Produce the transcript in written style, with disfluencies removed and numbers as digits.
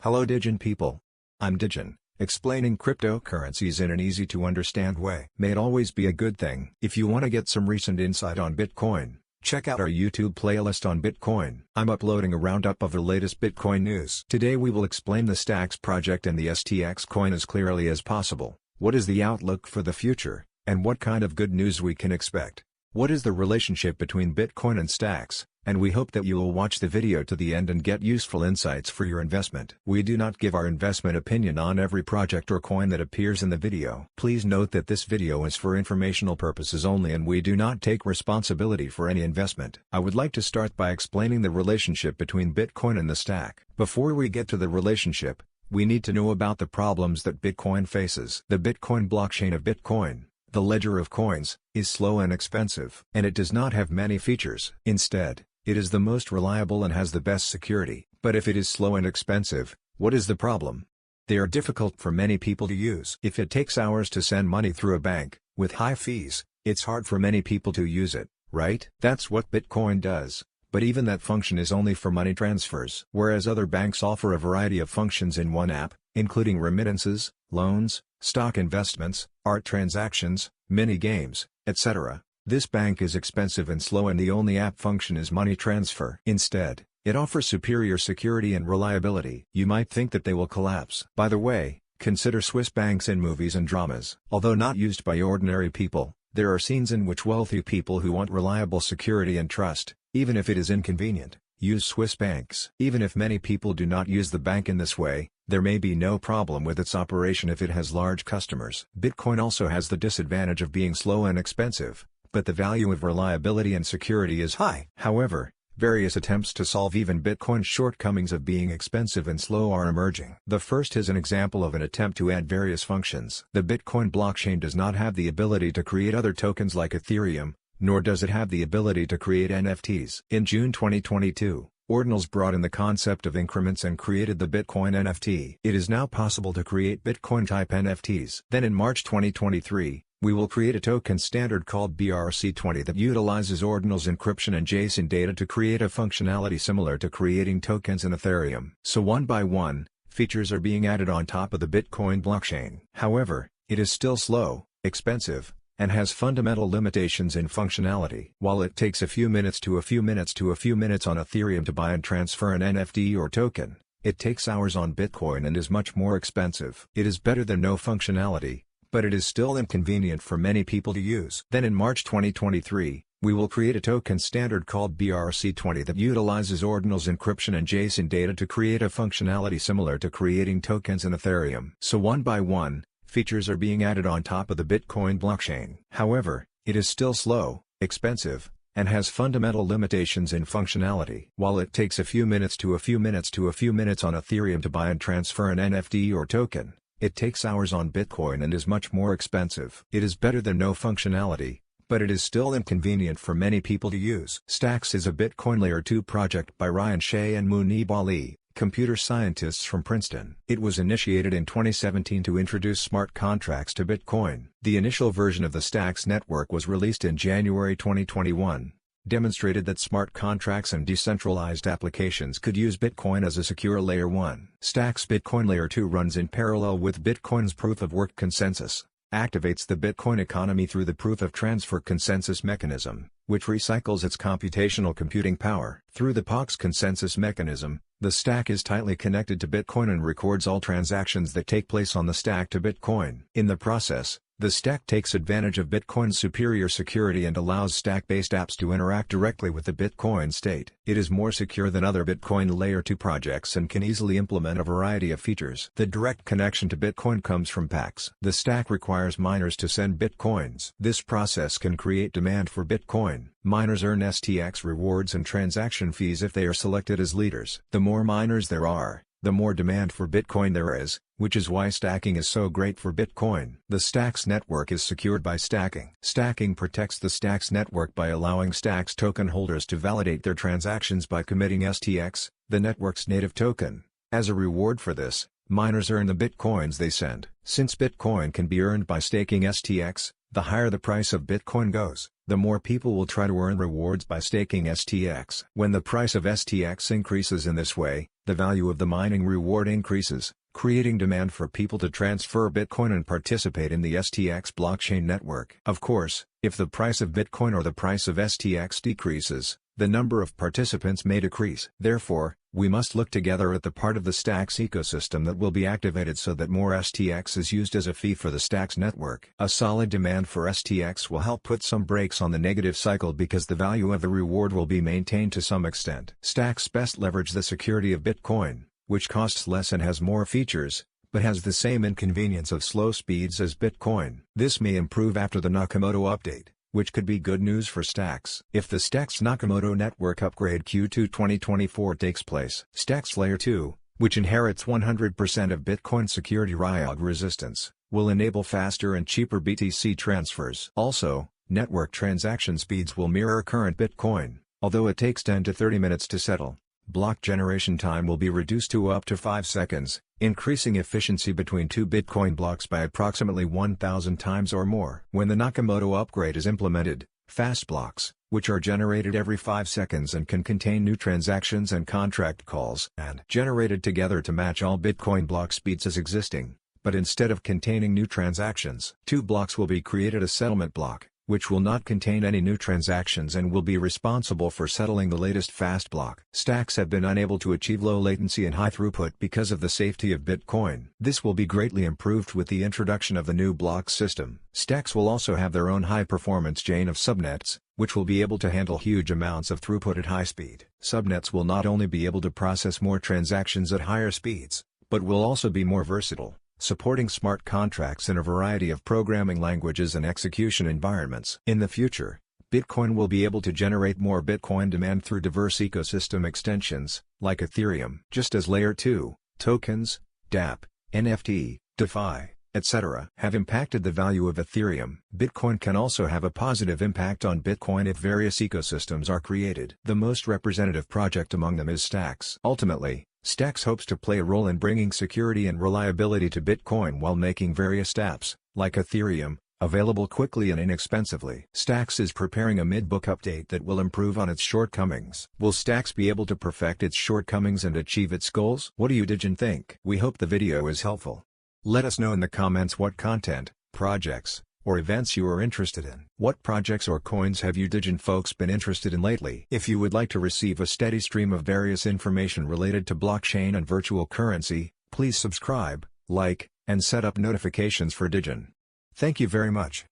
Hello Degen people. I'm Degen, explaining cryptocurrencies in an easy-to-understand way. May it always be a good thing. If you want to get some recent insight on Bitcoin, check out our YouTube playlist on Bitcoin. I'm uploading a roundup of the latest Bitcoin news. Today we will explain the Stacks project and the STX coin as clearly as possible. What is the outlook for the future, and what kind of good news we can expect? What is the relationship between Bitcoin and Stacks? And we hope that you will watch the video to the end and get useful insights for your investment. We do not give our investment opinion on every project or coin that appears in the video. Please note that this video is for informational purposes only and we do not take responsibility for any investment. I would like to start by explaining the relationship between Bitcoin and the stack. Before we get to the relationship, we need to know about the problems that Bitcoin faces. The Bitcoin blockchain of Bitcoin, the ledger of coins, is slow and expensive. And it does not have many features. Instead, it is the most reliable and has the best security. But if it is slow and expensive, what is the problem? They are difficult for many people to use. If it takes hours to send money through a bank, with high fees, it's hard for many people to use it, right? That's what Bitcoin does, but even that function is only for money transfers. Whereas other banks offer a variety of functions in one app, including remittances, loans, stock investments, art transactions, mini games, etc. This bank is expensive and slow and the only app function is money transfer. Instead, it offers superior security and reliability. You might think that they will collapse. By the way, consider Swiss banks in movies and dramas. Although not used by ordinary people, there are scenes in which wealthy people who want reliable security and trust, even if it is inconvenient, use Swiss banks. Even if many people do not use the bank in this way, there may be no problem with its operation if it has large customers. Bitcoin also has the disadvantage of being slow and expensive, but the value of reliability and security is high. However, various attempts to solve even Bitcoin's shortcomings of being expensive and slow are emerging. The first is an example of an attempt to add various functions. The Bitcoin blockchain does not have the ability to create other tokens like Ethereum, nor does it have the ability to create NFTs. In June 2022, Ordinals brought in the concept of increments and created the Bitcoin NFT. It is now possible to create Bitcoin-type NFTs. Then in March 2023, we will create a token standard called BRC20 that utilizes Ordinals encryption and JSON data to create a functionality similar to creating tokens in Ethereum. So one by one, features are being added on top of the Bitcoin blockchain. However, it is still slow, expensive, and has fundamental limitations in functionality. While it takes a few minutes on Ethereum to buy and transfer an NFT or token, it takes hours on Bitcoin and is much more expensive. It is better than no functionality, but it is still inconvenient for many people to use. Then in March 2023, we will create a token standard called BRC20 that utilizes Ordinals encryption and JSON data to create a functionality similar to creating tokens in Ethereum. So one by one, features are being added on top of the Bitcoin blockchain. However, it is still slow, expensive, and has fundamental limitations in functionality. While it takes a few minutes on Ethereum to buy and transfer an NFT or token, it takes hours on Bitcoin and is much more expensive. It is better than no functionality, but it is still inconvenient for many people to use. Stacks is a Bitcoin Layer 2 project by Ryan Shea and Munib Ali, computer scientists from Princeton. It was initiated in 2017 to introduce smart contracts to Bitcoin. The initial version of the Stacks network was released in January 2021. Demonstrated that smart contracts and decentralized applications could use Bitcoin as a secure Layer 1. Stacks Bitcoin Layer 2 runs in parallel with Bitcoin's proof-of-work consensus, activates the Bitcoin economy through the proof-of-transfer consensus mechanism, which recycles its computational computing power. Through the POX consensus mechanism, the stack is tightly connected to Bitcoin and records all transactions that take place on the stack to Bitcoin. In the process, the stack takes advantage of Bitcoin's superior security and allows stack-based apps to interact directly with the Bitcoin state. It is more secure than other Bitcoin Layer 2 projects and can easily implement a variety of features. The direct connection to Bitcoin comes from PAX. The stack requires miners to send Bitcoins. This process can create demand for Bitcoin. Miners earn STX rewards and transaction fees if they are selected as leaders. The more miners there are, the more demand for Bitcoin there is, which is why stacking is so great for Bitcoin. The Stacks network is secured by stacking. Stacking protects the Stacks network by allowing Stacks token holders to validate their transactions by committing STX, the network's native token. As a reward for this, miners earn the Bitcoins they send. Since Bitcoin can be earned by staking STX, the higher the price of Bitcoin goes, the more people will try to earn rewards by staking STX. When the price of STX increases in this way, the value of the mining reward increases, creating demand for people to transfer Bitcoin and participate in the STX blockchain network. Of course, if the price of Bitcoin or the price of STX decreases, the number of participants may decrease. Therefore, we must look together at the part of the Stacks ecosystem that will be activated so that more STX is used as a fee for the Stacks network. A solid demand for STX will help put some brakes on the negative cycle because the value of the reward will be maintained to some extent. Stacks best leverage the security of Bitcoin, which costs less and has more features, but has the same inconvenience of slow speeds as Bitcoin. This may improve after the Nakamoto update, which could be good news for Stacks. If the Stacks Nakamoto network upgrade Q2 2024 takes place, Stacks Layer 2, which inherits 100% of Bitcoin security riot resistance, will enable faster and cheaper BTC transfers. Also, network transaction speeds will mirror current Bitcoin, although it takes 10 to 30 minutes to settle. Block generation time will be reduced to up to 5 seconds, increasing efficiency between two Bitcoin blocks by approximately 1,000 times or more. When the Nakamoto upgrade is implemented, fast blocks, which are generated every 5 seconds and can contain new transactions and contract calls, and generated together to match all Bitcoin block speeds as existing, but instead of containing new transactions, two blocks will be created: a settlement block, which will not contain any new transactions and will be responsible for settling the latest fast block. Stacks have been unable to achieve low latency and high throughput because of the safety of Bitcoin. This will be greatly improved with the introduction of the new block system. Stacks will also have their own high-performance chain of subnets, which will be able to handle huge amounts of throughput at high speed. Subnets will not only be able to process more transactions at higher speeds, but will also be more versatile, supporting smart contracts in a variety of programming languages and execution environments. In the future, Bitcoin will be able to generate more Bitcoin demand through diverse ecosystem extensions, like Ethereum. Just as Layer 2, tokens, dApp, NFT, DeFi, etc. have impacted the value of Ethereum, Bitcoin can also have a positive impact on Bitcoin if various ecosystems are created. The most representative project among them is Stacks. Ultimately, Stacks hopes to play a role in bringing security and reliability to Bitcoin while making various dApps, like Ethereum, available quickly and inexpensively. Stacks is preparing a mid-book update that will improve on its shortcomings. Will Stacks be able to perfect its shortcomings and achieve its goals? What do you Degen think? We hope the video is helpful. Let us know in the comments what content, projects, or events you are interested in. What projects or coins have you Degen folks been interested in lately? If you would like to receive a steady stream of various information related to blockchain and virtual currency, please subscribe, like, and set up notifications for Degen. Thank you very much.